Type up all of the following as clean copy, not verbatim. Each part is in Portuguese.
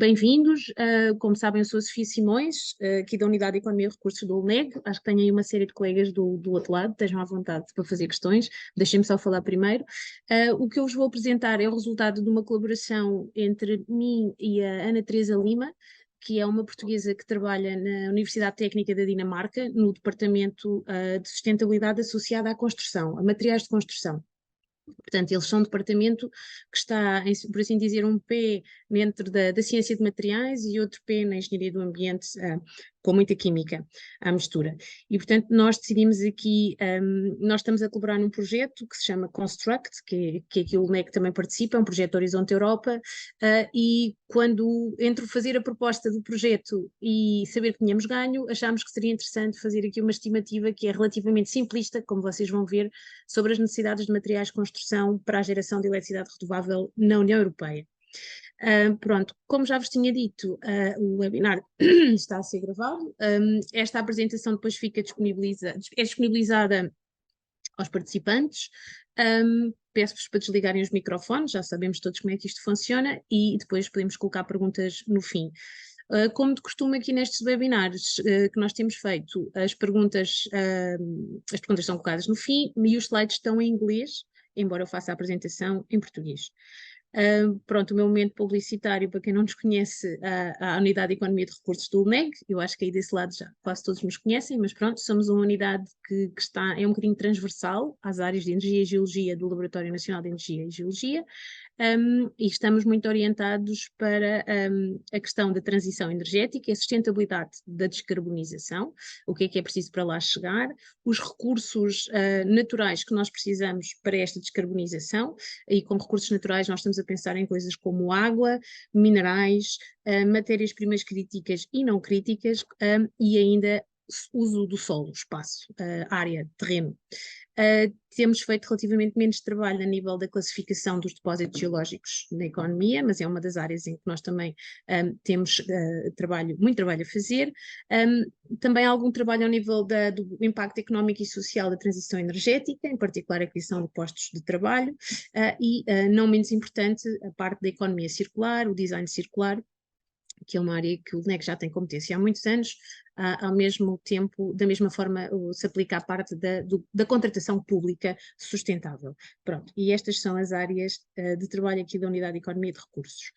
Bem-vindos. Como sabem, eu sou a Sofia Simões, aqui da Unidade de Economia e Recursos do ULNEG. Acho que tenho aí uma série de colegas do outro lado, estejam à vontade para fazer questões. Deixem-me só falar primeiro. O que eu vos vou apresentar é o resultado de uma colaboração entre mim e a Ana Teresa Lima, que é uma portuguesa que trabalha na Universidade Técnica da Dinamarca, no Departamento de Sustentabilidade associada à construção, a materiais de construção. Portanto, eles são um departamento que está, por assim dizer, um pé dentro da ciência de materiais e outro pé na engenharia do ambiente, com muita química à mistura. E, portanto, nós decidimos aqui, nós estamos a colaborar num projeto que se chama Construct, que é aqui o LNEC também participa, é um projeto Horizonte Europa, e quando entre fazer a proposta do projeto e saber que tínhamos ganho, achámos que seria interessante fazer aqui uma estimativa que é relativamente simplista, como vocês vão ver, sobre as necessidades de materiais de construção para a geração de eletricidade renovável na União Europeia. Pronto, como já vos tinha dito, o webinar está a ser gravado. Esta apresentação depois fica disponibilizada aos participantes. Peço-vos para desligarem os microfones, já sabemos todos como é que isto funciona, e depois podemos colocar perguntas no fim. Como de costume aqui nestes webinars que nós temos feito, as perguntas são colocadas no fim e os slides estão em inglês, embora eu faça a apresentação em português. Pronto, o meu momento publicitário, para quem não nos conhece, a Unidade de Economia de Recursos do ULNEG, eu acho que aí desse lado já quase todos nos conhecem, mas pronto, somos uma unidade que é um bocadinho transversal às áreas de Energia e Geologia do Laboratório Nacional de Energia e Geologia, e estamos muito orientados para a questão da transição energética, a sustentabilidade da descarbonização, o que é preciso para lá chegar, os recursos naturais que nós precisamos para esta descarbonização, e como recursos naturais nós estamos a pensar em coisas como água, minerais, matérias-primas críticas e não críticas, e ainda uso do solo, espaço, área, terreno. Temos feito relativamente menos trabalho a nível da classificação dos depósitos geológicos na economia, mas é uma das áreas em que nós também temos muito trabalho a fazer. Também há algum trabalho ao nível do impacto económico e social da transição energética, em particular a criação de postos de trabalho, e não menos importante, a parte da economia circular, o design circular, que é uma área que o LNEC já tem competência há muitos anos, ao mesmo tempo, da mesma forma, se aplica à parte da contratação pública sustentável. Pronto, e estas são as áreas de trabalho aqui da Unidade de Economia e de Recursos.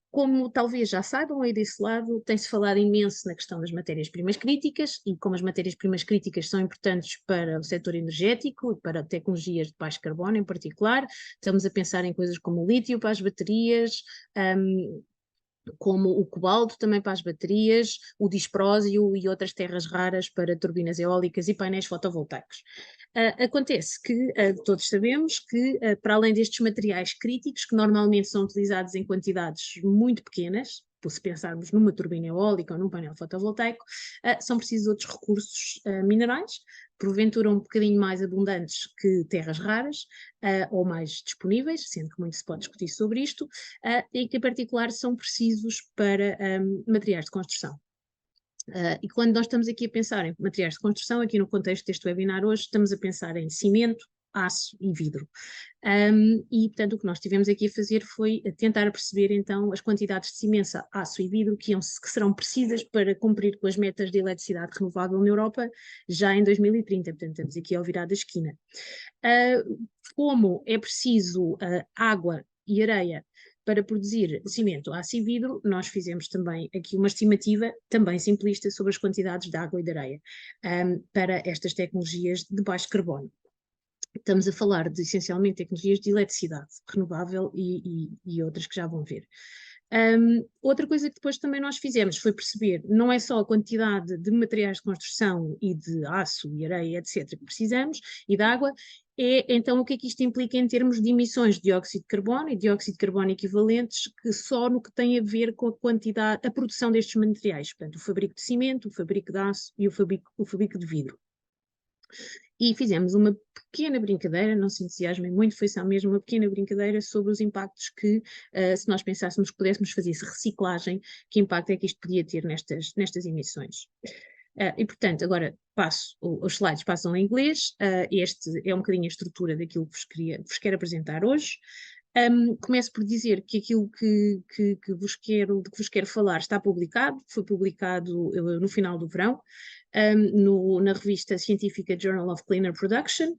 Como talvez já saibam, aí desse lado tem-se falado imenso na questão das matérias-primas críticas, e como as matérias-primas críticas são importantes para o setor energético e para tecnologias de baixo carbono em particular, estamos a pensar em coisas como o lítio para as baterias, como o cobalto também para as baterias, o disprósio e outras terras raras para turbinas eólicas e painéis fotovoltaicos. Acontece que todos sabemos que, para além destes materiais críticos, que normalmente são utilizados em quantidades muito pequenas, se pensarmos numa turbina eólica ou num painel fotovoltaico, são precisos outros recursos minerais, porventura um bocadinho mais abundantes que terras raras, ou mais disponíveis, sendo que muito se pode discutir sobre isto, e que em particular são precisos para materiais de construção. E quando nós estamos aqui a pensar em materiais de construção, aqui no contexto deste webinar hoje, estamos a pensar em cimento, aço e vidro. E, portanto, o que nós tivemos aqui a fazer foi tentar perceber, então, as quantidades de cimento, aço e vidro que serão precisas para cumprir com as metas de eletricidade renovável na Europa já em 2030. Portanto, estamos aqui ao virar da esquina. Como é preciso água e areia para produzir cimento, aço e vidro, nós fizemos também aqui uma estimativa, também simplista, sobre as quantidades de água e de areia para estas tecnologias de baixo carbono. Estamos a falar de, essencialmente, tecnologias de eletricidade renovável e outras que já vão ver. Outra coisa que depois também nós fizemos foi perceber, não é só a quantidade de materiais de construção e de aço e areia, etc., que precisamos, e de água, então o que é que isto implica em termos de emissões de dióxido de carbono e dióxido de carbono equivalentes, que só no que tem a ver com a quantidade, a produção destes materiais, portanto, o fabrico de cimento, o fabrico de aço e o fabrico de vidro. E fizemos uma pequena brincadeira, não se entusiasmem muito, foi só mesmo uma pequena brincadeira sobre os impactos que, se nós pensássemos que pudéssemos fazer reciclagem, que impacto é que isto podia ter nestas emissões. E, portanto, agora os slides passam em inglês, este é um bocadinho a estrutura daquilo que vos quero apresentar hoje. Começo por dizer que aquilo de que vos quero falar está publicado, foi publicado no final do verão, na revista científica Journal of Cleaner Production,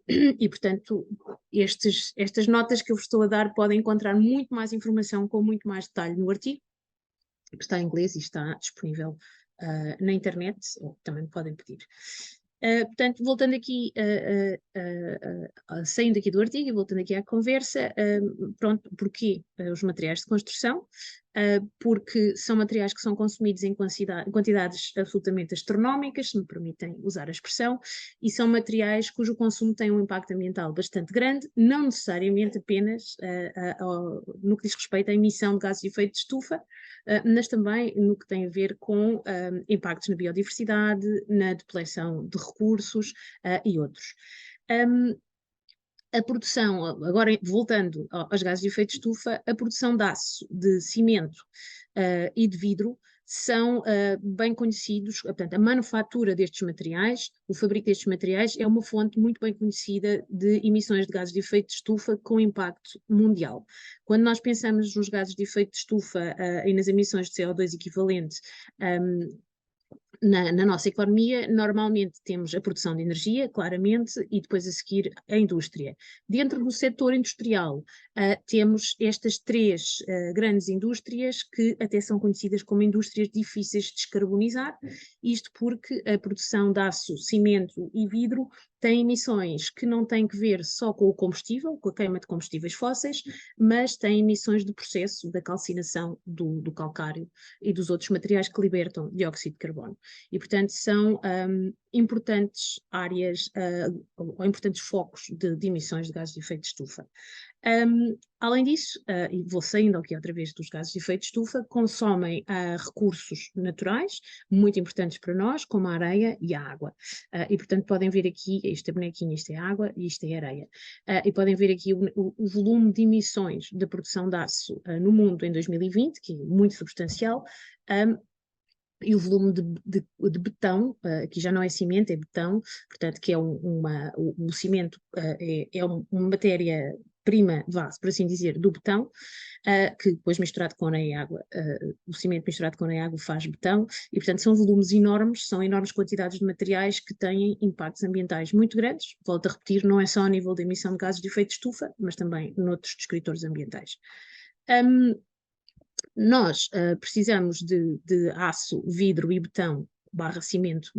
e portanto estas notas que eu vos estou a dar podem encontrar muito mais informação com muito mais detalhe no artigo, que está em inglês e está disponível na internet, ou também podem pedir. Portanto, voltando aqui, saindo aqui do artigo e voltando aqui à conversa, pronto, porquê os materiais de construção? Porque são materiais que são consumidos em quantidades absolutamente astronómicas, se me permitem usar a expressão, e são materiais cujo consumo tem um impacto ambiental bastante grande, não necessariamente apenas no que diz respeito à emissão de gases de efeito de estufa, mas também no que tem a ver com impactos na biodiversidade, na depleção de recursos e outros. A produção, agora voltando aos gases de efeito de estufa, a produção de aço, de cimento e de vidro são bem conhecidos, portanto, a manufatura destes materiais, o fabrico destes materiais é uma fonte muito bem conhecida de emissões de gases de efeito de estufa com impacto mundial. Quando nós pensamos nos gases de efeito de estufa e nas emissões de CO2 equivalente, na nossa economia, normalmente temos a produção de energia, claramente, e depois a seguir a indústria. Dentro do setor industrial, temos estas três grandes indústrias que até são conhecidas como indústrias difíceis de descarbonizar, isto porque a produção de aço, cimento e vidro tem emissões que não têm que ver só com o combustível, com a queima de combustíveis fósseis, mas têm emissões de processo da calcinação do calcário e dos outros materiais que libertam dióxido de carbono. E, portanto, são importantes áreas ou importantes focos de emissões de gases de efeito de estufa. Além disso, e vou saindo aqui outra vez dos gases de efeito de estufa, consomem recursos naturais muito importantes para nós, como a areia e a água. E, portanto, podem ver aqui, isto é bonequinho, isto é água e isto é areia. E podem ver aqui o volume de emissões da produção de aço no mundo em 2020, que é muito substancial, e o volume de betão, aqui já não é cimento, é betão, portanto, que é o cimento é uma matéria-prima, por assim dizer, do betão, que depois misturado com areia e água, o cimento misturado com areia e água faz betão, e portanto são volumes enormes, são enormes quantidades de materiais que têm impactos ambientais muito grandes, volto a repetir, não é só a nível da emissão de gases de efeito de estufa, mas também noutros descritores ambientais. Nós precisamos de aço, vidro e betão / cimento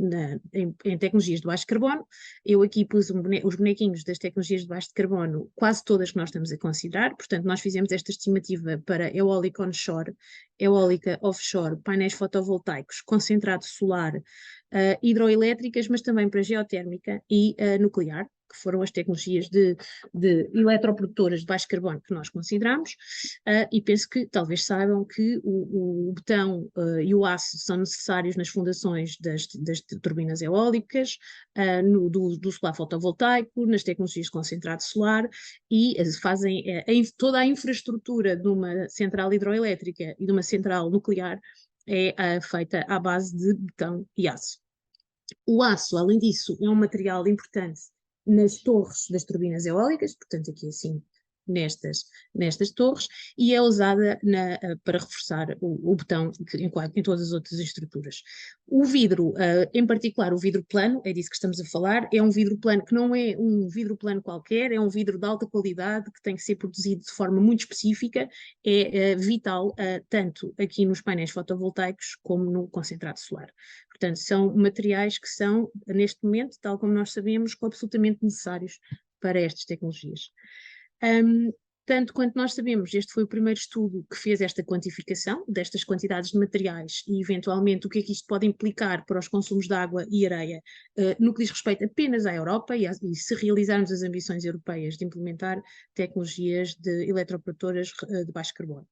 em tecnologias de baixo carbono. Eu aqui pus os bonequinhos das tecnologias de baixo de carbono, quase todas que nós estamos a considerar, portanto nós fizemos esta estimativa para eólica onshore, eólica offshore, painéis fotovoltaicos, concentrado solar, hidroelétricas, mas também para geotérmica e nuclear, que foram as tecnologias de eletroprodutoras de baixo carbono que nós consideramos, e penso que talvez saibam que o betão e o aço são necessários nas fundações das turbinas eólicas, do solar fotovoltaico, nas tecnologias de concentrado solar, e fazem toda a infraestrutura de uma central hidroelétrica e de uma central nuclear é feita à base de betão e aço. O aço, além disso, é um material importante nas torres das turbinas eólicas, portanto aqui assim nestas torres, e é usada para reforçar o betão em todas as outras estruturas. O vidro, em particular o vidro plano, é disso que estamos a falar, é um vidro plano que não é um vidro plano qualquer, é um vidro de alta qualidade que tem que ser produzido de forma muito específica, é vital tanto aqui nos painéis fotovoltaicos como no concentrado solar. Portanto, são materiais que são, neste momento, tal como nós sabemos, absolutamente necessários para estas tecnologias. Tanto quanto nós sabemos, este foi o primeiro estudo que fez esta quantificação destas quantidades de materiais e, eventualmente, o que é que isto pode implicar para os consumos de água e areia no que diz respeito apenas à Europa e se realizarmos as ambições europeias de implementar tecnologias de eletroprodutoras de baixo carbono.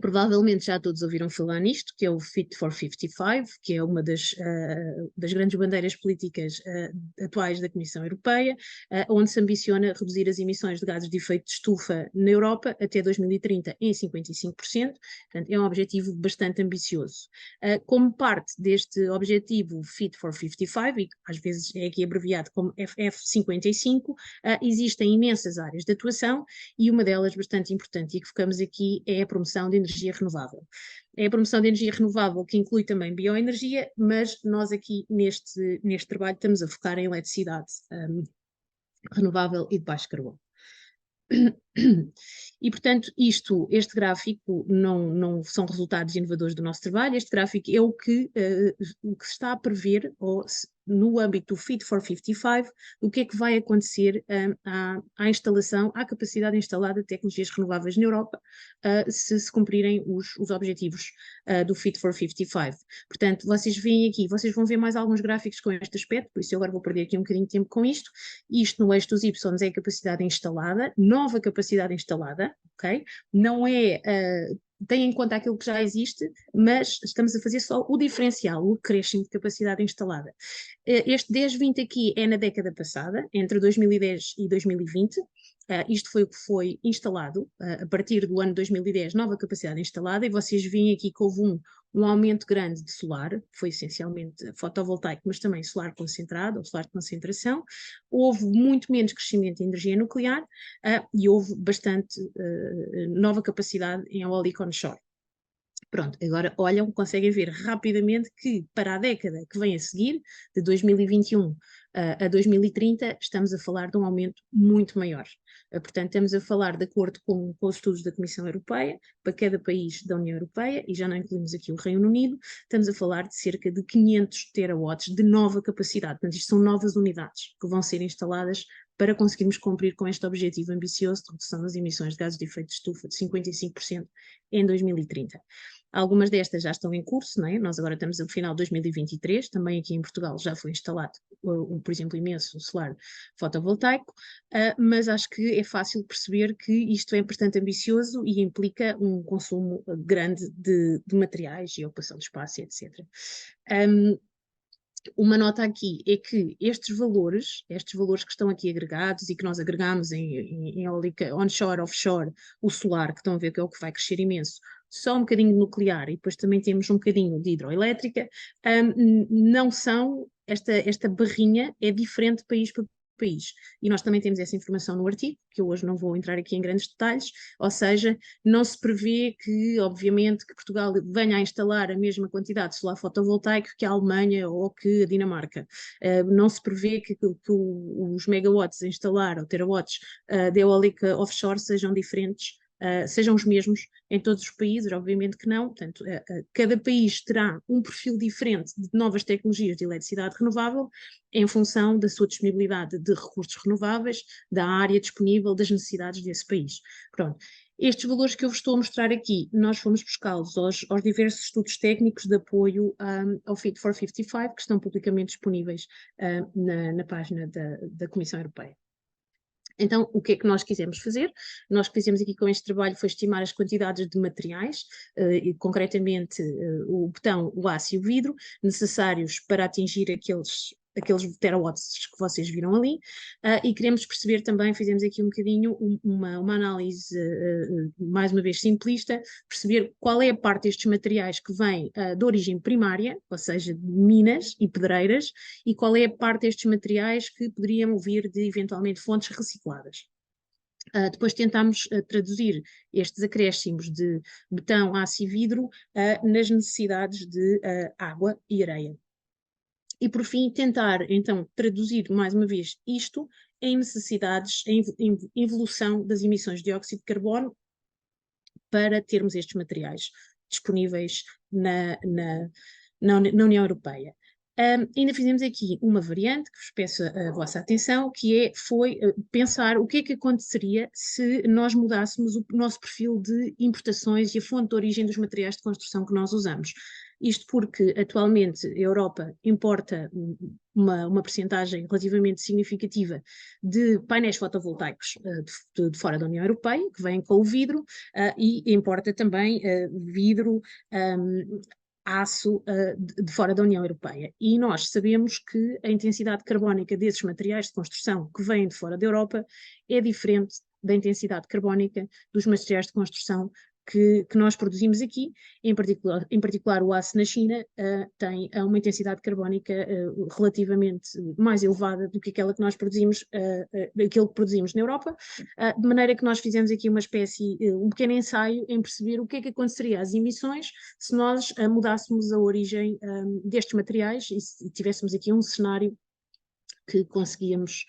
Provavelmente já todos ouviram falar nisto, que é o Fit for 55, que é uma das grandes bandeiras políticas atuais da Comissão Europeia, onde se ambiciona reduzir as emissões de gases de efeito de estufa na Europa até 2030 em 55%, portanto é um objetivo bastante ambicioso. Como parte deste objetivo Fit for 55, e às vezes é aqui abreviado como FF55, existem imensas áreas de atuação e uma delas bastante importante e que focamos aqui é a promoção de energia renovável. É a promoção de energia renovável que inclui também bioenergia, mas nós aqui neste trabalho estamos a focar em eletricidade renovável e de baixo carbono. E, portanto, este gráfico não são resultados inovadores do nosso trabalho, este gráfico é o que se está a prever, no âmbito do Fit for 55, o que é que vai acontecer à instalação, à capacidade instalada de tecnologias renováveis na Europa, se cumprirem os objetivos do Fit for 55. Portanto, vocês vão ver mais alguns gráficos com este aspecto, por isso eu agora vou perder aqui um bocadinho de tempo com isto. Isto no eixo dos Y é a capacidade instalada, nova capacidade instalada, ok? Não é... tem em conta aquilo que já existe, mas estamos a fazer só o diferencial, o acréscimo de capacidade instalada. Este 10-20 aqui é na década passada, entre 2010 e 2020. Isto foi o que foi instalado, a partir do ano 2010, nova capacidade instalada, e vocês veem aqui que houve um aumento grande de solar, foi essencialmente fotovoltaico, mas também solar concentrado, ou solar de concentração. Houve muito menos crescimento em energia nuclear e houve bastante nova capacidade em eólico onshore. Pronto, agora olham, conseguem ver rapidamente que para a década que vem a seguir, de 2021 a 2030, estamos a falar de um aumento muito maior. Portanto, estamos a falar, de acordo com os estudos da Comissão Europeia, para cada país da União Europeia, e já não incluímos aqui o Reino Unido, estamos a falar de cerca de 500 terawatts de nova capacidade. Portanto, isto são novas unidades que vão ser instaladas para conseguirmos cumprir com este objetivo ambicioso de redução das emissões de gases de efeito de estufa de 55% em 2030. Algumas destas já estão em curso, não é? Nós agora estamos no final de 2023, também aqui em Portugal já foi instalado, por exemplo, imenso solar fotovoltaico, mas acho que é fácil perceber que isto é bastante ambicioso e implica um consumo grande de materiais e ocupação de espaço, etc. Uma nota aqui é que estes valores que estão aqui agregados e que nós agregamos em eólica onshore, offshore, o solar, que estão a ver que é o que vai crescer imenso, só um bocadinho de nuclear e depois também temos um bocadinho de hidroelétrica, não são, esta barrinha é diferente de país para país. E nós também temos essa informação no artigo, que eu hoje não vou entrar aqui em grandes detalhes, ou seja, não se prevê que, obviamente, que Portugal venha a instalar a mesma quantidade de solar fotovoltaico que a Alemanha ou que a Dinamarca. Não se prevê que os megawatts a instalar, ou terawatts, de eólica offshore sejam diferentes, sejam os mesmos em todos os países, obviamente que não. Portanto, cada país terá um perfil diferente de novas tecnologias de eletricidade renovável em função da sua disponibilidade de recursos renováveis, da área disponível, das necessidades desse país. Pronto. Estes valores que eu vos estou a mostrar aqui, nós fomos buscá-los aos diversos estudos técnicos de apoio ao Fit for 55, que estão publicamente disponíveis na página da Comissão Europeia. Então, o que é que nós quisemos fazer? Nós que fizemos aqui com este trabalho foi estimar as quantidades de materiais, e concretamente o betão, o aço e o vidro, necessários para atingir aqueles terawatts que vocês viram ali, e queremos perceber também, fizemos aqui um bocadinho uma análise, mais uma vez simplista, perceber qual é a parte destes materiais que vem de origem primária, ou seja, de minas e pedreiras, e qual é a parte destes materiais que poderiam vir de, eventualmente, fontes recicladas. Depois tentámos traduzir estes acréscimos de betão, aço e vidro nas necessidades de água e areia. E, por fim, tentar, então, traduzir, mais uma vez, isto em necessidades, em evolução das emissões de dióxido de carbono para termos estes materiais disponíveis na União Europeia. Ainda fizemos aqui uma variante que vos peço a vossa atenção, que foi pensar o que é que aconteceria se nós mudássemos o nosso perfil de importações e a fonte de origem dos materiais de construção que nós usamos. Isto porque atualmente a Europa importa uma percentagem relativamente significativa de painéis fotovoltaicos de fora da União Europeia, que vêm com o vidro, e importa também vidro, aço de fora da União Europeia. E nós sabemos que a intensidade carbónica desses materiais de construção que vêm de fora da Europa é diferente da intensidade carbónica dos materiais de construção que nós produzimos aqui, em particular o aço na China tem uma intensidade carbónica relativamente mais elevada do que aquela que nós produzimos, aquilo que produzimos na Europa, de maneira que nós fizemos aqui uma espécie, um pequeno ensaio em perceber o que é que aconteceria às emissões se nós mudássemos a origem destes materiais e tivéssemos aqui um cenário que conseguíamos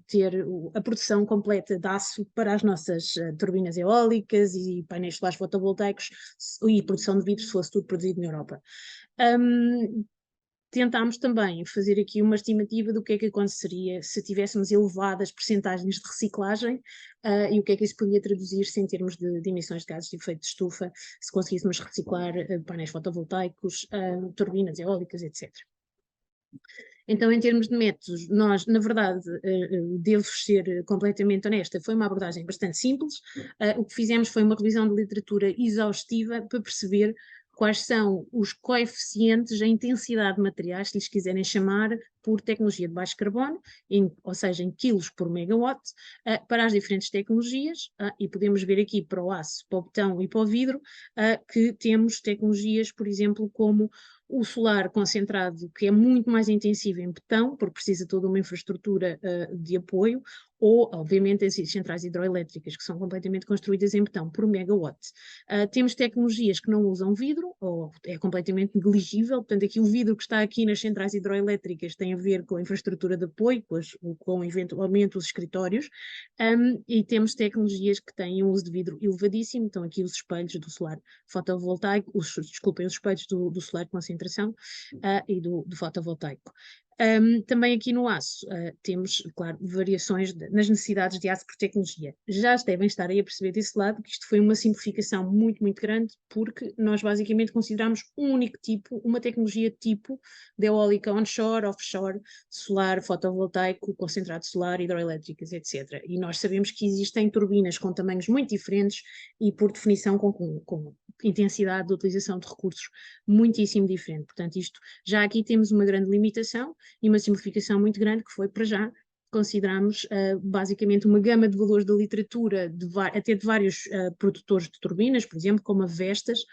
ter a produção completa de aço para as nossas turbinas eólicas e painéis solares fotovoltaicos e produção de vidro se fosse tudo produzido na Europa. Tentámos também fazer aqui uma estimativa do que é que aconteceria se tivéssemos elevadas percentagens de reciclagem e o que é que isso podia traduzir-se em termos de emissões de gases de efeito de estufa, se conseguíssemos reciclar painéis fotovoltaicos, turbinas eólicas, etc. Então, em termos de métodos, nós, na verdade, devo ser completamente honesta, foi uma abordagem bastante simples. O que fizemos foi uma revisão de literatura exaustiva para perceber quais são os coeficientes, a intensidade de materiais, se lhes quiserem chamar, por tecnologia de baixo carbono, ou seja, em quilos por megawatt, para as diferentes tecnologias, e podemos ver aqui para o aço, para o betão e para o vidro, que temos tecnologias, por exemplo, como o solar concentrado, que é muito mais intensivo em betão, porque precisa toda uma infraestrutura de apoio, ou, obviamente, as centrais hidroelétricas, que são completamente construídas em betão por megawatt. Temos tecnologias que não usam vidro, ou é completamente negligível, portanto, aqui o vidro que está aqui nas centrais hidroelétricas tem a ver com a infraestrutura de apoio, com eventualmente os escritórios, e temos tecnologias que têm um uso de vidro elevadíssimo, então aqui os espelhos do solar fotovoltaico, desculpem, os espelhos do solar de concentração e do fotovoltaico. Também aqui no aço temos, claro, variações nas necessidades de aço por tecnologia. Já devem estar aí a perceber desse lado que isto foi uma simplificação muito, muito grande, porque nós basicamente consideramos um único tipo, uma tecnologia tipo de eólica onshore, offshore, solar, fotovoltaico, concentrado solar, hidroelétricas, etc. E nós sabemos que existem turbinas com tamanhos muito diferentes e, por definição, com intensidade de utilização de recursos muitíssimo diferente. Portanto, isto já aqui temos uma grande limitação e uma simplificação muito grande que foi, para já, consideramos basicamente uma gama de valores da literatura, até de vários produtores de turbinas, por exemplo, como a Vestas,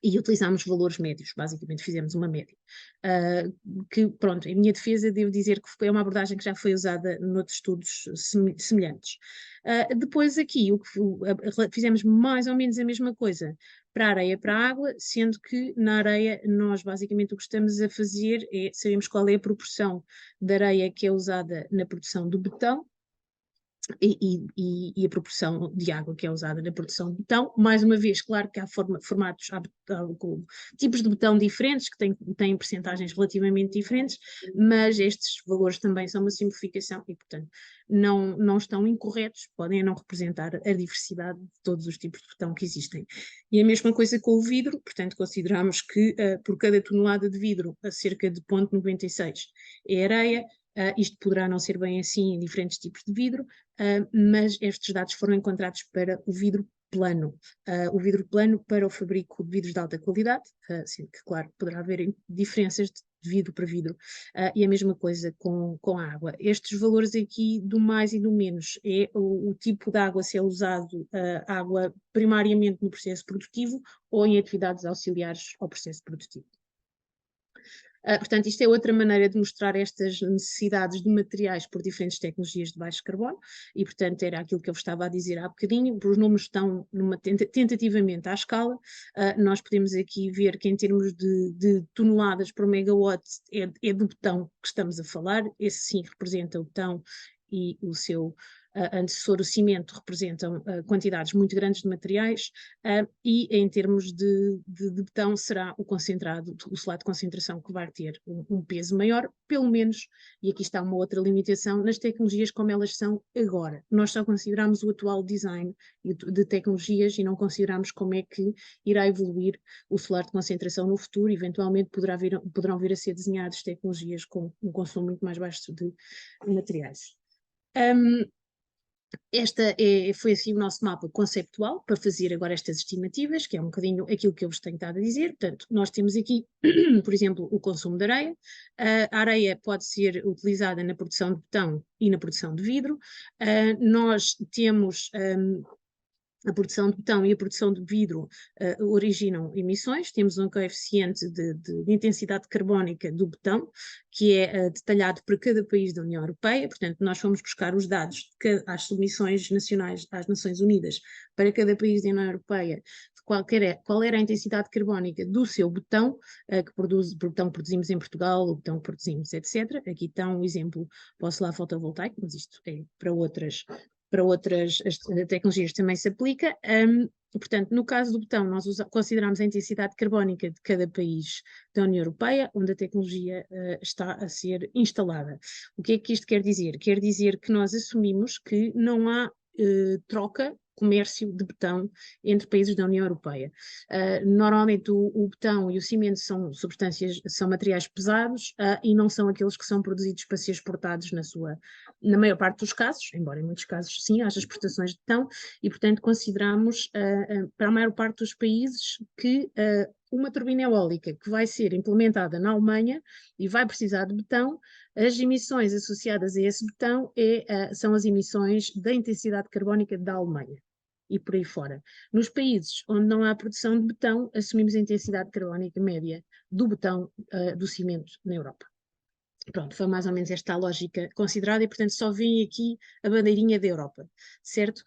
e utilizámos valores médios, basicamente fizemos uma média. Que, pronto, em minha defesa devo dizer que é uma abordagem que já foi usada noutros estudos semelhantes. Depois aqui fizemos mais ou menos a mesma coisa para a areia, para a água, sendo que na areia nós basicamente o que estamos a fazer é, sabemos qual é a proporção de areia que é usada na produção do betão, e a proporção de água que é usada na produção de betão. Mais uma vez, claro que há formatos, com tipos de betão diferentes, que têm percentagens relativamente diferentes, mas estes valores também são uma simplificação e, portanto, não estão incorretos, podem não representar a diversidade de todos os tipos de betão que existem. E a mesma coisa com o vidro, portanto, consideramos que por cada tonelada de vidro, a cerca de 0,96 é areia. Isto poderá não ser bem assim em diferentes tipos de vidro, mas estes dados foram encontrados para o vidro plano. O vidro plano para o fabrico de vidros de alta qualidade, sendo que, claro, poderá haver diferenças de vidro para vidro, e a mesma coisa com a água. Estes valores aqui do mais e do menos é o tipo de água, se é usado água primariamente no processo produtivo ou em atividades auxiliares ao processo produtivo. Portanto, isto é outra maneira de mostrar estas necessidades de materiais por diferentes tecnologias de baixo carbono e, portanto, era aquilo que eu estava a dizer há bocadinho, os números estão tentativamente à escala, nós podemos aqui ver que em termos de toneladas por megawatt é do betão que estamos a falar, esse sim representa o betão e o seu antecessor, o cimento, representam quantidades muito grandes de materiais, e em termos de betão será o concentrado, o solado de concentração que vai ter um peso maior, pelo menos, e aqui está uma outra limitação, nas tecnologias como elas são agora. Nós só consideramos o atual design de tecnologias e não consideramos como é que irá evoluir o solar de concentração no futuro. Eventualmente poderão vir a ser desenhadas tecnologias com um consumo muito mais baixo de materiais. Foi assim o nosso mapa conceptual para fazer agora estas estimativas, que é um bocadinho aquilo que eu vos tenho estado a dizer. Portanto, nós temos aqui, por exemplo, o consumo de areia. A areia pode ser utilizada na produção de betão e na produção de vidro. Nós temos a produção de betão e a produção de vidro originam emissões. Temos um coeficiente de intensidade carbónica do betão, que é detalhado por cada país da União Europeia. Portanto, nós fomos buscar os dados às submissões nacionais às Nações Unidas para cada país da União Europeia, de qual era a intensidade carbónica do seu betão, o betão que produzimos em Portugal, o betão que produzimos, etc. Aqui está um exemplo para o solar fotovoltaico, mas isto é para outras tecnologias também se aplica. Portanto, no caso do betão, nós consideramos a intensidade carbónica de cada país da União Europeia, onde a tecnologia está a ser instalada. O que é que isto quer dizer? Quer dizer que nós assumimos que não há troca, comércio de betão entre países da União Europeia. Normalmente o betão e o cimento são materiais pesados e não são aqueles que são produzidos para ser exportados na maior parte dos casos, embora em muitos casos sim, haja exportações de betão, e portanto consideramos para a maior parte dos países que uma turbina eólica que vai ser implementada na Alemanha e vai precisar de betão, as emissões associadas a esse betão são as emissões da intensidade carbónica da Alemanha e por aí fora. Nos países onde não há produção de betão, assumimos a intensidade carbónica média do betão do cimento na Europa. Pronto, foi mais ou menos esta a lógica considerada e, portanto, só vem aqui a bandeirinha da Europa, certo?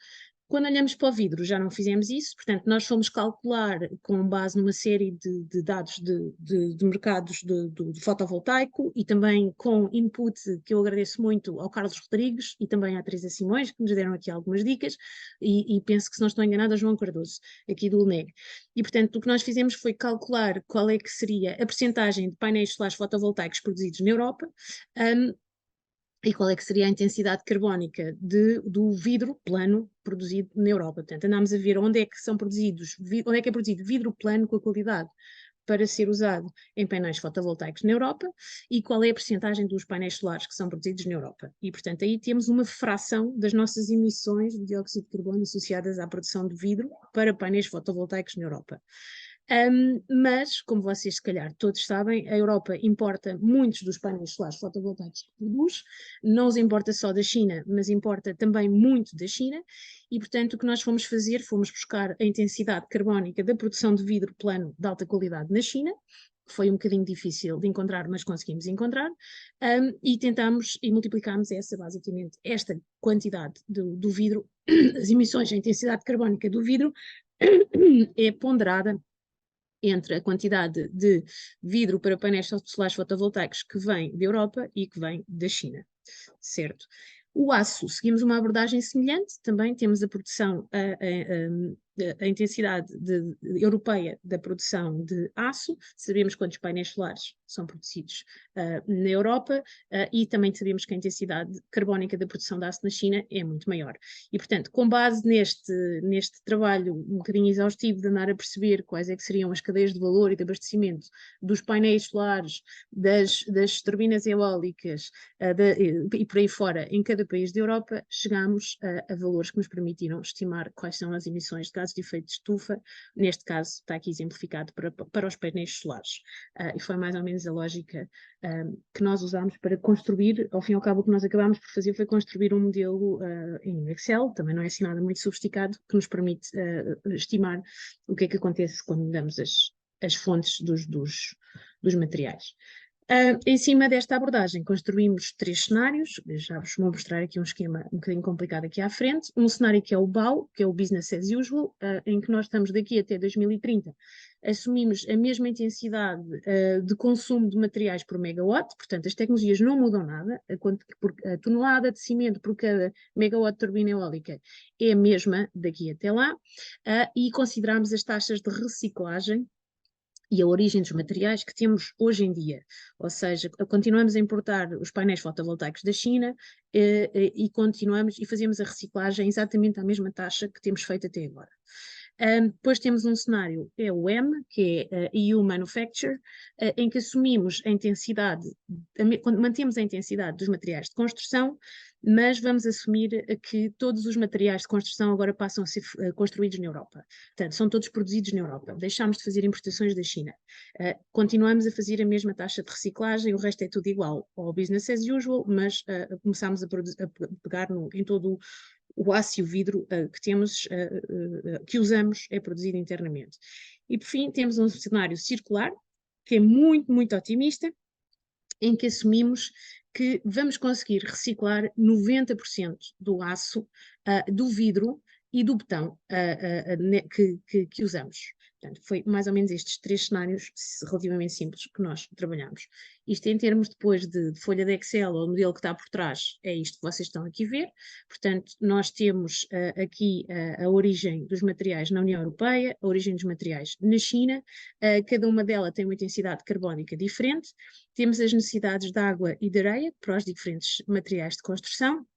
Quando olhamos para o vidro, já não fizemos isso, portanto, nós fomos calcular com base numa série de dados de mercados de fotovoltaico e também com input que eu agradeço muito ao Carlos Rodrigues e também à Teresa Simões, que nos deram aqui algumas dicas, e penso que, se não estou enganada, a João Cardoso, aqui do LNEG. E, portanto, o que nós fizemos foi calcular qual é que seria a percentagem de painéis solares fotovoltaicos produzidos na Europa, e qual é que seria a intensidade carbónica do vidro plano produzido na Europa. Portanto, andámos a ver onde é que é produzido vidro plano com a qualidade para ser usado em painéis fotovoltaicos na Europa e qual é a percentagem dos painéis solares que são produzidos na Europa. E, portanto, aí temos uma fração das nossas emissões de dióxido de carbono associadas à produção de vidro para painéis fotovoltaicos na Europa. Mas, como vocês se calhar todos sabem, a Europa importa muitos dos painéis solares fotovoltaicos que produz, não os importa só da China, mas importa também muito da China, e portanto o que nós fomos fazer, fomos buscar a intensidade carbónica da produção de vidro plano de alta qualidade na China, que foi um bocadinho difícil de encontrar, mas conseguimos encontrar, e tentámos e multiplicámos basicamente, esta quantidade do vidro, as emissões, a intensidade carbónica do vidro é ponderada entre a quantidade de vidro para painéis solares fotovoltaicos que vem da Europa e que vem da China, certo? O aço, seguimos uma abordagem semelhante, também temos a produção, a intensidade europeia da produção de aço, sabemos quantos painéis solares são produzidos na Europa e também sabemos que a intensidade carbónica da produção de aço na China é muito maior. E, portanto, com base neste trabalho um bocadinho exaustivo de andar a perceber quais é que seriam as cadeias de valor e de abastecimento dos painéis solares, das turbinas eólicas e por aí fora em cada país da Europa, chegámos a valores que nos permitiram estimar quais são as emissões de gases de efeito de estufa, neste caso está aqui exemplificado para os painéis solares. E foi mais ou menos a lógica que nós usámos para construir, ao fim e ao cabo o que nós acabámos por fazer foi construir um modelo em Excel, também não é assim nada muito sofisticado, que nos permite estimar o que é que acontece quando mudamos as fontes dos materiais. Em cima desta abordagem, construímos 3 cenários, já vos vou mostrar aqui um esquema um bocadinho complicado aqui à frente. Um cenário que é o BAU, que é o Business as Usual, em que nós estamos daqui até 2030, assumimos a mesma intensidade de consumo de materiais por megawatt, portanto as tecnologias não mudam nada, a tonelada de cimento por cada megawatt de turbina eólica é a mesma daqui até lá, e consideramos as taxas de reciclagem e a origem dos materiais que temos hoje em dia. Ou seja, continuamos a importar os painéis fotovoltaicos da China e continuamos e fazemos a reciclagem exatamente à mesma taxa que temos feito até agora. Depois temos um cenário, é o M, que é EU Manufacture, em que assumimos a intensidade, mantemos a intensidade dos materiais de construção, mas vamos assumir que todos os materiais de construção agora passam a ser construídos na Europa. Portanto, são todos produzidos na Europa. Deixámos de fazer importações da China. Continuamos a fazer a mesma taxa de reciclagem, o resto é tudo igual ao business as usual, mas começámos a pegar em todo o aço e o vidro que temos, que usamos, é produzido internamente. E por fim, temos um cenário circular, que é muito, muito otimista, em que assumimos que vamos conseguir reciclar 90% do aço, do vidro e do betão que usamos. Portanto, foi mais ou menos estes 3 cenários relativamente simples que nós trabalhamos. Isto em termos depois de folha de Excel, ou o modelo que está por trás, é isto que vocês estão aqui a ver. Portanto, nós temos aqui a origem dos materiais na União Europeia, a origem dos materiais na China, cada uma delas tem uma intensidade carbónica diferente, temos as necessidades de água e de areia para os diferentes materiais de construção,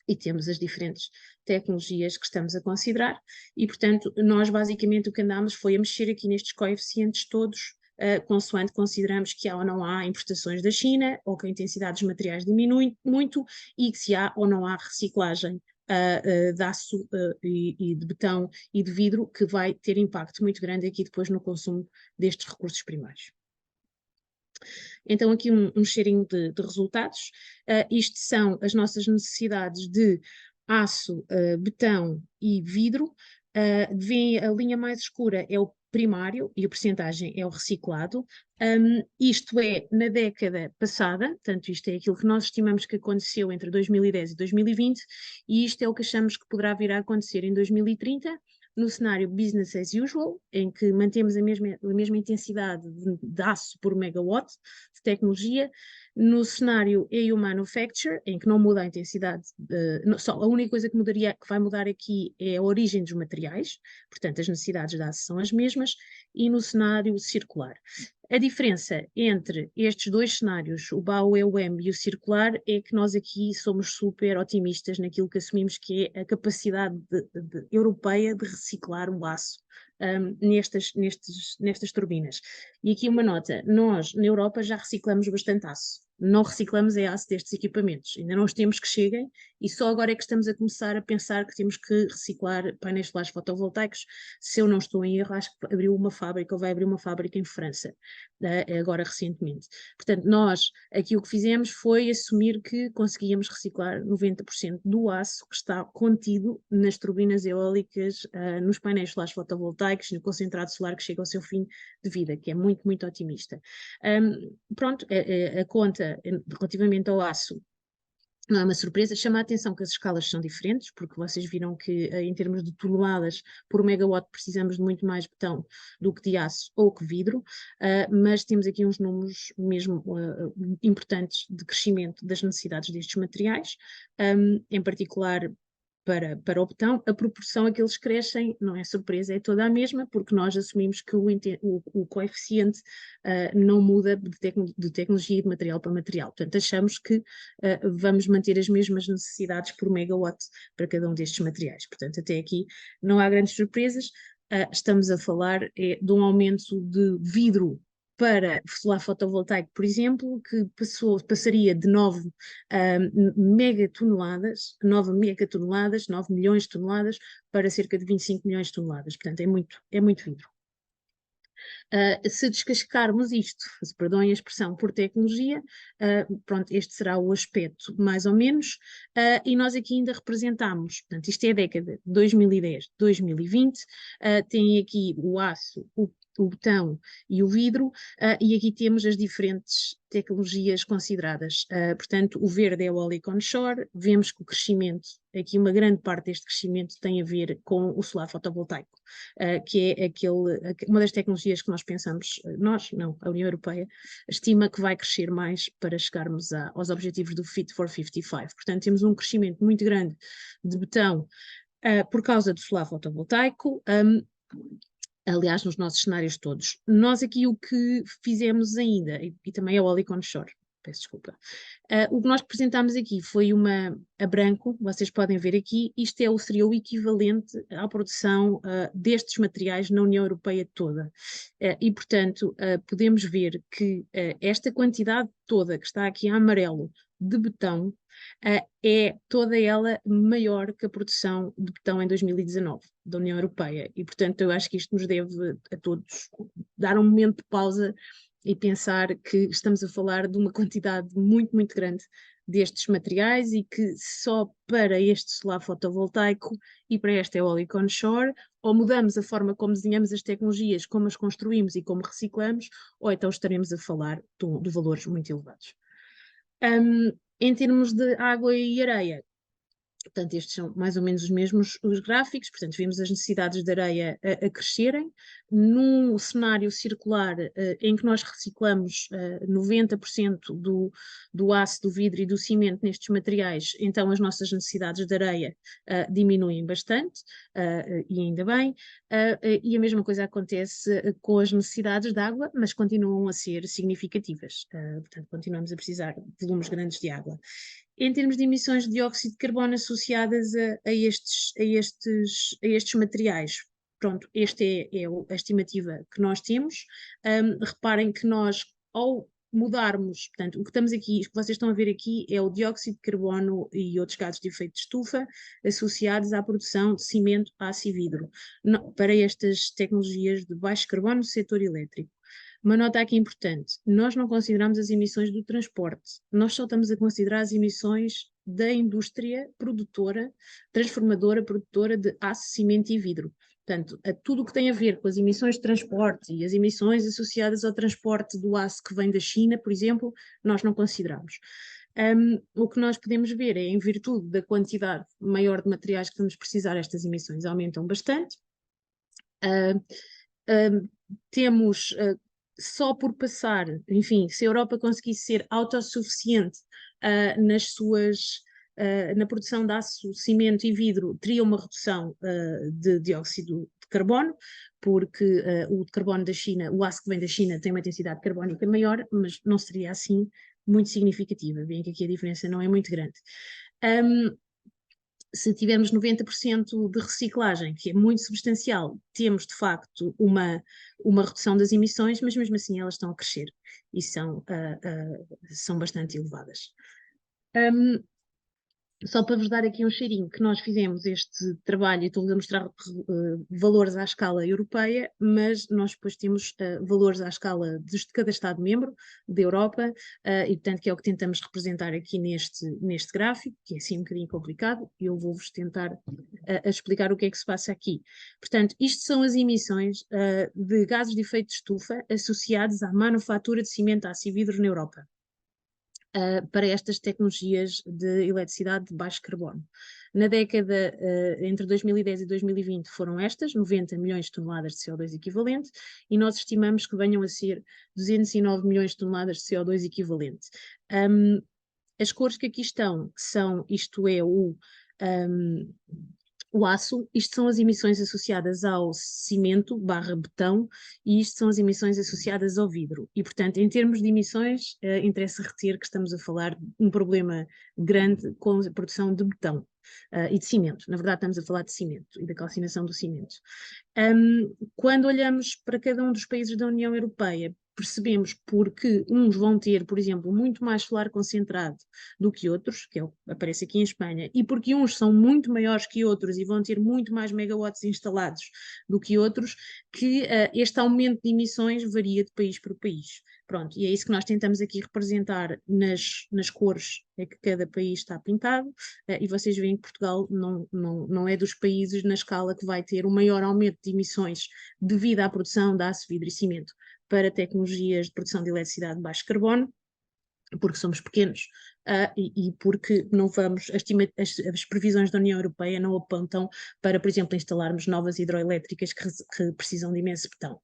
e temos as diferentes tecnologias que estamos a considerar, e portanto nós basicamente o que andámos foi a mexer aqui nestes coeficientes todos, consoante consideramos que há ou não há importações da China, ou que a intensidade dos materiais diminui muito, e que se há ou não há reciclagem de aço e de betão e de vidro, que vai ter impacto muito grande aqui depois no consumo destes recursos primários. Então, aqui um cheirinho de resultados. Isto são as nossas necessidades de aço, betão e vidro. Vem a linha mais escura é o primário e a percentagem é o reciclado. Isto é na década passada, portanto, isto é aquilo que nós estimamos que aconteceu entre 2010 e 2020, e isto é o que achamos que poderá vir a acontecer em 2030. No cenário business as usual, em que mantemos a mesma intensidade de aço por megawatt de tecnologia. No cenário EU Manufacture, em que não muda a intensidade, só a única coisa que vai mudar aqui é a origem dos materiais, portanto as necessidades de aço são as mesmas, e no cenário circular. A diferença entre estes 2 cenários, o BAU, o EUM e o circular, é que nós aqui somos super otimistas naquilo que assumimos que é a capacidade europeia de reciclar o aço nestas turbinas. E aqui uma nota, nós na Europa já reciclamos bastante aço. Não reciclamos aço destes equipamentos, ainda não os temos que cheguem, e só agora é que estamos a começar a pensar que temos que reciclar painéis solares fotovoltaicos. Se eu não estou em erro, acho que abriu uma fábrica, ou vai abrir uma fábrica em França, agora recentemente. Portanto, nós aqui o que fizemos foi assumir que conseguíamos reciclar 90% do aço que está contido nas turbinas eólicas, nos painéis solares fotovoltaicos, no concentrado solar que chega ao seu fim de vida, que é muito, muito otimista. Pronto, a conta relativamente ao aço não é uma surpresa, chama a atenção que as escalas são diferentes, porque vocês viram que em termos de toneladas por megawatt precisamos de muito mais betão do que de aço ou que vidro, mas temos aqui uns números mesmo importantes de crescimento das necessidades destes materiais, em particular para o betão, a proporção a que eles crescem não é surpresa, é toda a mesma, porque nós assumimos que o coeficiente não muda de tecnologia e de material para material. Portanto, achamos que vamos manter as mesmas necessidades por megawatt para cada um destes materiais. Portanto, até aqui não há grandes surpresas. Estamos a falar de um aumento de vidro para solar fotovoltaico, por exemplo, que passaria de 9 megatoneladas, 9 milhões de toneladas, para cerca de 25 milhões de toneladas. Portanto, é muito vidro. Se descascarmos isto, se perdoem a expressão, por tecnologia, pronto, este será o aspecto mais ou menos, e nós aqui ainda representamos, portanto, isto é a década de 2010, 2020, tem aqui o aço, o betão e o vidro, e aqui temos as diferentes tecnologias consideradas. Portanto, o verde é o eólico onshore, vemos que o crescimento, aqui uma grande parte deste crescimento tem a ver com o solar fotovoltaico, que é uma das tecnologias que nós pensamos, nós, não, a União Europeia, estima que vai crescer mais para chegarmos aos objetivos do Fit for 55. Portanto, temos um crescimento muito grande de betão por causa do solar fotovoltaico, aliás, nos nossos cenários todos. Nós aqui o que fizemos ainda, e também é o eólico onshore, peço desculpa, o que nós apresentámos aqui foi a branco, vocês podem ver aqui, isto seria o equivalente à produção destes materiais na União Europeia toda. E, portanto, podemos ver que esta quantidade toda que está aqui a amarelo de betão é toda ela maior que a produção de betão em 2019 da União Europeia. E, portanto, eu acho que isto nos deve a todos dar um momento de pausa e pensar que estamos a falar de uma quantidade muito, muito grande destes materiais e que só para este solar fotovoltaico e para este eólico onshore, ou mudamos a forma como desenhamos as tecnologias, como as construímos e como reciclamos, ou então estaremos a falar de valores muito elevados. Em termos de água e areia, portanto, estes são mais ou menos os mesmos os gráficos, portanto, vimos as necessidades de areia a crescerem. Num cenário circular em que nós reciclamos 90% do aço, do vidro e do cimento nestes materiais, então as nossas necessidades de areia diminuem bastante, e ainda bem. E a mesma coisa acontece com as necessidades de água, mas continuam a ser significativas. Portanto, continuamos a precisar de volumes grandes de água. Em termos de emissões de dióxido de carbono associadas a estes materiais, pronto, esta é a estimativa que nós temos. Reparem que nós, ao mudarmos, portanto, o que estamos aqui, o que vocês estão a ver aqui é o dióxido de carbono e outros gases de efeito de estufa associados à produção de cimento, aço e vidro, para estas tecnologias de baixo carbono no setor elétrico. Uma nota aqui importante, nós não consideramos as emissões do transporte, nós só estamos a considerar as emissões da indústria produtora, transformadora, produtora de aço, cimento e vidro. Portanto, tudo o que tem a ver com as emissões de transporte e as emissões associadas ao transporte do aço que vem da China, por exemplo, nós não consideramos. O que nós podemos ver é, em virtude da quantidade maior de materiais que vamos precisar, estas emissões aumentam bastante. Temos só por passar, enfim, se a Europa conseguisse ser autossuficiente na produção de aço, cimento e vidro, teria uma redução de dióxido de carbono, porque o de carbono da China, o aço que vem da China tem uma intensidade carbónica maior, mas não seria assim muito significativa. Veem que aqui a diferença não é muito grande. Se tivermos 90% de reciclagem, que é muito substancial, temos de facto uma redução das emissões, mas mesmo assim elas estão a crescer e são bastante elevadas. Só para vos dar aqui um cheirinho, que nós fizemos este trabalho e estou a mostrar valores à escala europeia, mas nós depois temos valores à escala de cada Estado-membro da Europa, e portanto que é o que tentamos representar aqui neste gráfico, que é assim um bocadinho complicado, e eu vou-vos tentar explicar o que é que se passa aqui. Portanto, isto são as emissões de gases de efeito de estufa associados à manufatura de cimento, aço e vidro na Europa. Para estas tecnologias de eletricidade de baixo carbono. Na década entre 2010 e 2020 foram estas, 90 milhões de toneladas de CO2 equivalente, e nós estimamos que venham a ser 209 milhões de toneladas de CO2 equivalente. As cores que aqui estão são, isto é, o aço, isto são as emissões associadas ao cimento / betão, e isto são as emissões associadas ao vidro. E, portanto, em termos de emissões, interessa reter que estamos a falar de um problema grande com a produção de betão e de cimento. Na verdade, estamos a falar de cimento e da calcinação do cimento. Quando olhamos para cada um dos países da União Europeia, percebemos porque uns vão ter, por exemplo, muito mais solar concentrado do que outros, que aparece aqui em Espanha, e porque uns são muito maiores que outros e vão ter muito mais megawatts instalados do que outros, que este aumento de emissões varia de país para país. Pronto, e é isso que nós tentamos aqui representar nas cores é que cada país está pintado, e vocês veem que Portugal não é dos países na escala que vai ter o maior aumento de emissões devido à produção de aço, vidro e cimento para tecnologias de produção de eletricidade de baixo carbono, porque somos pequenos, e porque não vamos, as previsões da União Europeia não apontam para, por exemplo, instalarmos novas hidroelétricas que precisam de imenso betão.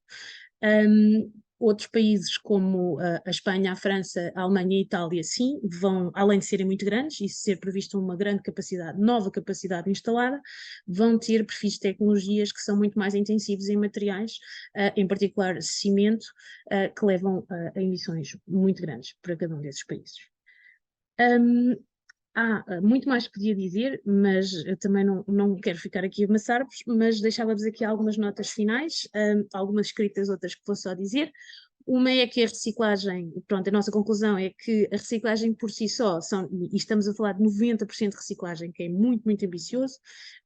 Outros países como a Espanha, a França, a Alemanha e a Itália, sim, vão, além de serem muito grandes e ser prevista uma grande capacidade, nova capacidade instalada, vão ter perfis de tecnologias que são muito mais intensivos em materiais, em particular cimento, que levam a emissões muito grandes para cada um desses países. Há muito mais que podia dizer, mas eu também não quero ficar aqui a amassar-vos, mas deixava-vos aqui algumas notas finais, algumas escritas, outras que vou só dizer. Uma é que a reciclagem, pronto, a nossa conclusão é que a reciclagem por si só, e estamos a falar de 90% de reciclagem, que é muito, muito ambicioso,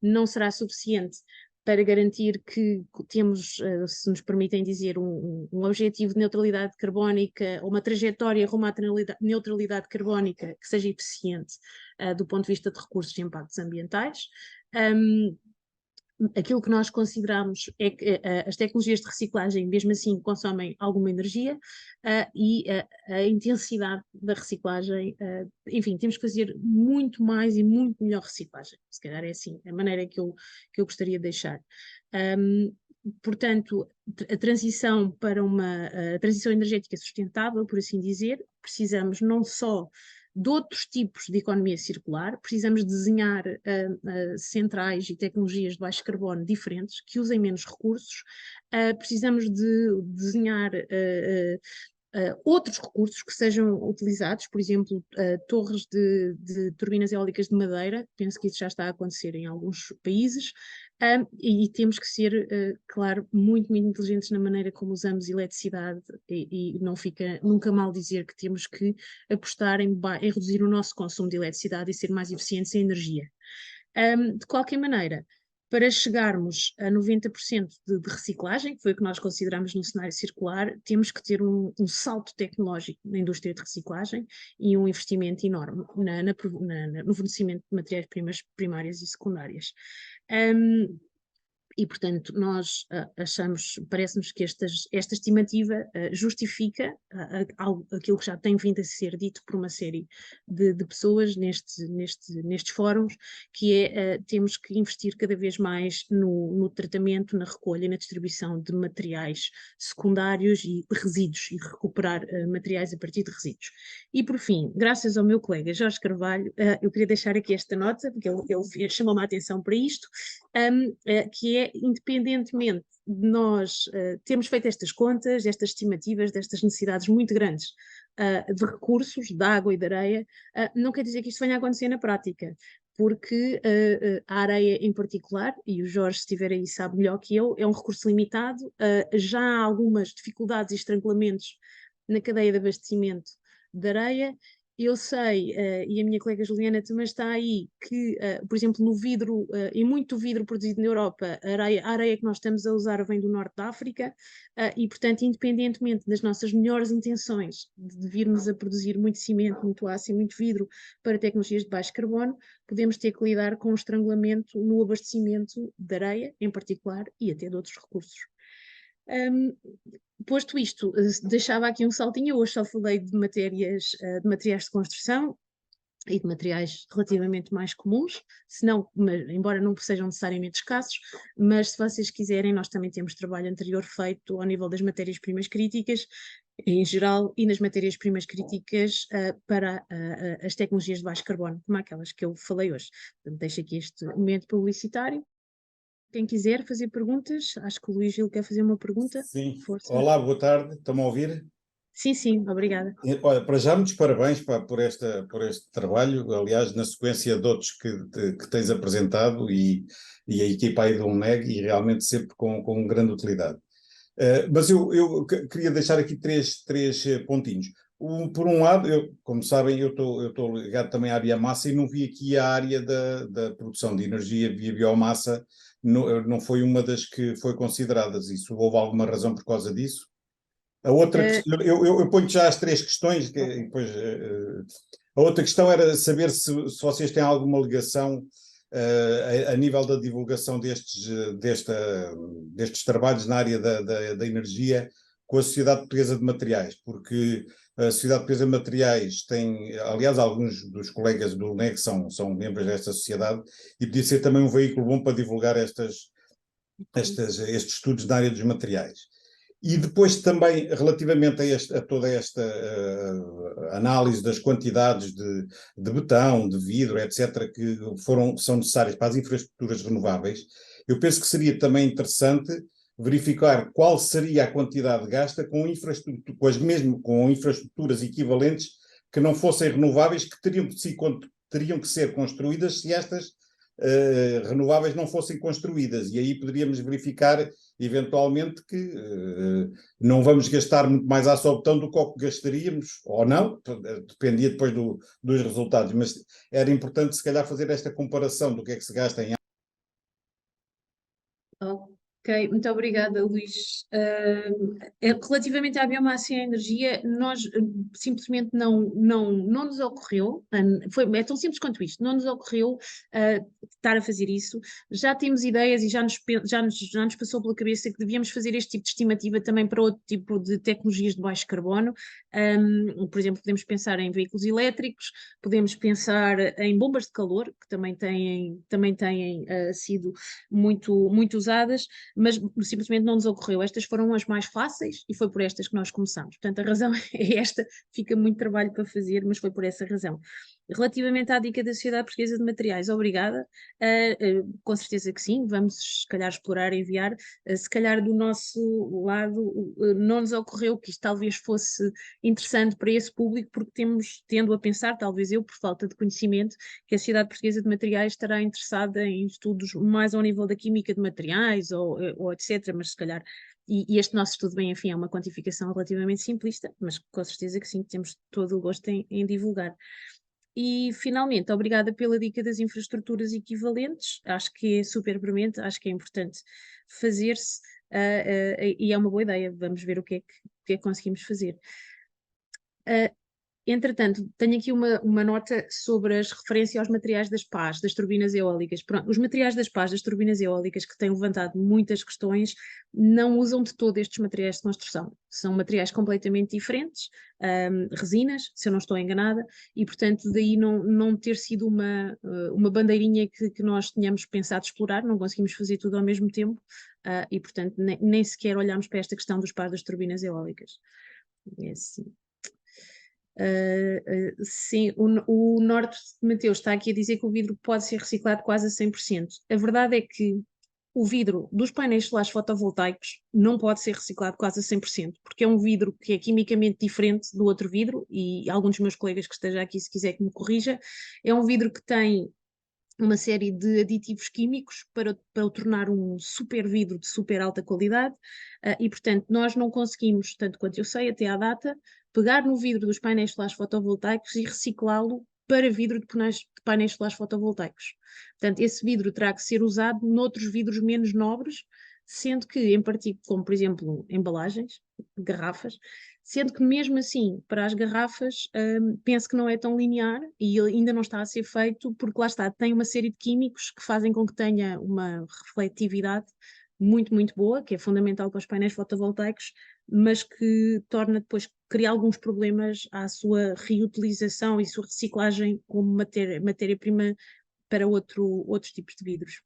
não será suficiente para garantir que temos, se nos permitem dizer, um objetivo de neutralidade carbónica, ou uma trajetória rumo à neutralidade carbónica que seja eficiente do ponto de vista de recursos e impactos ambientais. Aquilo que nós consideramos é que as tecnologias de reciclagem, mesmo assim, consomem alguma energia, e a intensidade da reciclagem, enfim, temos que fazer muito mais e muito melhor reciclagem. Se calhar é assim, a maneira que eu gostaria de deixar. Portanto, a transição para a transição energética sustentável, por assim dizer, precisamos não só de outros tipos de economia circular, precisamos desenhar centrais e tecnologias de baixo carbono diferentes, que usem menos recursos, precisamos de desenhar outros recursos que sejam utilizados, por exemplo, torres de turbinas eólicas de madeira, penso que isso já está a acontecer em alguns países, e temos que ser, claro, muito, muito inteligentes na maneira como usamos eletricidade, e não fica nunca mal dizer que temos que apostar em reduzir o nosso consumo de eletricidade e ser mais eficientes em energia. De qualquer maneira, para chegarmos a 90% de reciclagem, que foi o que nós consideramos no cenário circular, temos que ter um salto tecnológico na indústria de reciclagem e um investimento enorme no fornecimento de matérias-primas primárias e secundárias. E, portanto, nós parece-nos que esta estimativa justifica aquilo que já tem vindo a ser dito por uma série de pessoas nestes fóruns, que é temos que investir cada vez mais no tratamento, na recolha e na distribuição de materiais secundários e resíduos, e recuperar materiais a partir de resíduos. E, por fim, graças ao meu colega Jorge Carvalho, eu queria deixar aqui esta nota, porque ele chamou-me a atenção para isto, que é, independentemente de nós termos feito estas contas, estas estimativas, destas necessidades muito grandes de recursos, de água e de areia, não quer dizer que isto venha a acontecer na prática, porque a areia em particular, e o Jorge, se estiver aí, sabe melhor que eu, é um recurso limitado, já há algumas dificuldades e estrangulamentos na cadeia de abastecimento de areia. Eu sei, e a minha colega Juliana também está aí, que, por exemplo, no vidro, e muito vidro produzido na Europa, a areia que nós estamos a usar vem do norte da África, e, portanto, independentemente das nossas melhores intenções de virmos a produzir muito cimento, muito aço e muito vidro para tecnologias de baixo carbono, podemos ter que lidar com um estrangulamento no abastecimento de areia, em particular, e até de outros recursos. Posto isto, deixava aqui um saltinho. Eu hoje só falei de materiais de construção e de materiais relativamente mais comuns, embora não sejam necessariamente escassos, mas se vocês quiserem, nós também temos trabalho anterior feito ao nível das matérias-primas críticas, em geral, e nas matérias-primas críticas para as tecnologias de baixo carbono, como aquelas que eu falei hoje. Portanto, deixo aqui este momento publicitário. Quem quiser fazer perguntas, acho que o Luís Gil quer fazer uma pergunta. Sim. Força. Olá, boa tarde. Estão-me a ouvir? Sim, sim, obrigada. Olha, para já, muitos parabéns por este trabalho, aliás, na sequência de outros que tens apresentado, e a equipa aí do UNEG, e realmente sempre com grande utilidade. Mas eu queria deixar aqui três pontinhos. Por um lado, como sabem, eu estou ligado também à biomassa, e não vi aqui a área da produção de energia via biomassa, não foi uma das que foi consideradas. Isso, houve alguma razão por causa disso? A outra, eu ponho já as três questões, que depois, a outra questão era saber se vocês têm alguma ligação a nível da divulgação destes trabalhos na área da energia com a Sociedade Portuguesa de Materiais, porque a Sociedade Portuguesa de Materiais tem, aliás, alguns dos colegas do NEG são membros desta sociedade, e podia ser também um veículo bom para divulgar estes estudos na área dos materiais. E depois também, relativamente a toda esta análise das quantidades de betão, de vidro, etc., que são necessárias para as infraestruturas renováveis, eu penso que seria também interessante verificar qual seria a quantidade gasta com infraestruturas equivalentes que não fossem renováveis, que teriam que ser construídas se estas renováveis não fossem construídas. E aí poderíamos verificar eventualmente que não vamos gastar muito mais à sobretão do que o que gastaríamos, ou não, dependia depois dos resultados, mas era importante se calhar fazer esta comparação do que é que se gasta em... Ok, muito obrigada, Luís. Relativamente à biomassa e à energia, nós simplesmente não nos ocorreu, é tão simples quanto isto, não nos ocorreu estar a fazer isso. Já temos ideias e já nos passou pela cabeça que devíamos fazer este tipo de estimativa também para outro tipo de tecnologias de baixo carbono. Por exemplo, podemos pensar em veículos elétricos, podemos pensar em bombas de calor, que também têm sido muito usadas, mas simplesmente não nos ocorreu. Estas foram as mais fáceis e foi por estas que nós começamos. Portanto, a razão é esta, fica muito trabalho para fazer, mas foi por essa razão. Relativamente à dica da Sociedade Portuguesa de Materiais, obrigada. Com certeza que sim, vamos se calhar explorar, enviar. Se calhar do nosso lado não nos ocorreu que isto talvez fosse interessante para esse público, porque tendo a pensar, talvez eu, por falta de conhecimento, que a Sociedade Portuguesa de Materiais estará interessada em estudos mais ao nível da química de materiais ou etc., mas se calhar, e este nosso estudo, bem, enfim, é uma quantificação relativamente simplista, mas com certeza que sim, temos todo o gosto em divulgar. E, finalmente, obrigada pela dica das infraestruturas equivalentes, acho que é super premente, acho que é importante fazer-se, e é uma boa ideia, vamos ver o que é que conseguimos fazer. Entretanto, tenho aqui uma nota sobre as referências aos materiais das pás, das turbinas eólicas. Pronto, os materiais das pás, das turbinas eólicas, que têm levantado muitas questões, não usam de todo estes materiais de construção. São materiais completamente diferentes, resinas, se eu não estou enganada, e portanto daí não ter sido uma bandeirinha que nós tínhamos pensado explorar, não conseguimos fazer tudo ao mesmo tempo, e portanto nem sequer olhámos para esta questão dos pás das turbinas eólicas. É assim. Sim, o Norte de Mateus está aqui a dizer que o vidro pode ser reciclado quase a 100%. A verdade é que o vidro dos painéis solares fotovoltaicos não pode ser reciclado quase a 100%, porque é um vidro que é quimicamente diferente do outro vidro, e algum dos meus colegas que esteja aqui, se quiser que me corrija, é um vidro que tem uma série de aditivos químicos para o tornar um super vidro de super alta qualidade, e portanto nós não conseguimos, tanto quanto eu sei até à data, pegar no vidro dos painéis solares fotovoltaicos e reciclá-lo para vidro de painéis solares fotovoltaicos. Portanto, esse vidro terá que ser usado noutros vidros menos nobres, sendo que em particular, como por exemplo embalagens, garrafas, sendo que mesmo assim, para as garrafas, penso que não é tão linear e ainda não está a ser feito, porque lá está, tem uma série de químicos que fazem com que tenha uma refletividade muito boa, que é fundamental para os painéis fotovoltaicos, mas que cria alguns problemas à sua reutilização e sua reciclagem como matéria-prima para outros tipos de vidros.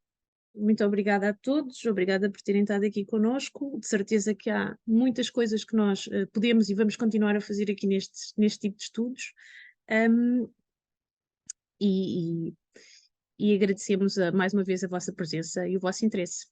Muito obrigada a todos, obrigada por terem estado aqui connosco. De certeza que há muitas coisas que nós podemos e vamos continuar a fazer aqui neste tipo de estudos. E agradecemos mais uma vez a vossa presença e o vosso interesse.